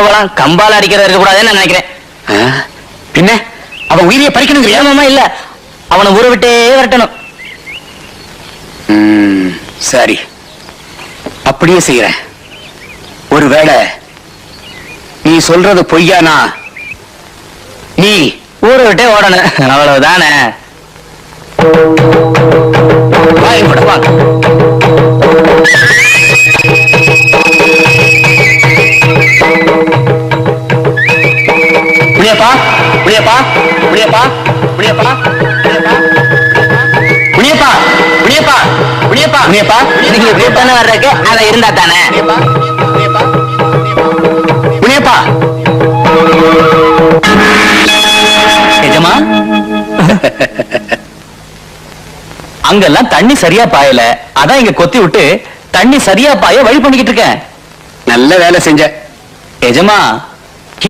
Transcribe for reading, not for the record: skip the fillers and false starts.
கனவுலாம் கம்பால அடிக்கிறதா இருக்க கூடாதுன்னு நான் நினைக்கிறேன். பின்ன அவன் உயிரியை பறிக்கணுங்கிற ஏமாமா இல்ல, அவனை ஊரை விட்டே விரட்டணும். சரி, அப்படியே செய்யறேன். ஒருவேளை நீ சொல்றது பொய்யானா நீ ஊரை விட்டே ஓடணும், அவ்வளவுதானே. புளியப்பா புளியப்பா புளியப்பா புளியப்பா புளியப்பா புளியப்பா புளியப்பா புளியப்பா நீங்க கூட்டான வர்றதுக்கு அதை இருந்தா தானே. புளியப்பா நிஜமா அங்கெல்லாம் தண்ணி சரியா பாயல, அதான் இங்க கொத்தி விட்டு தண்ணி சரியா பாய வழி பண்ணிக்கிட்டு இருக்கேன். நல்ல வேலை செஞ்ச எஜமா.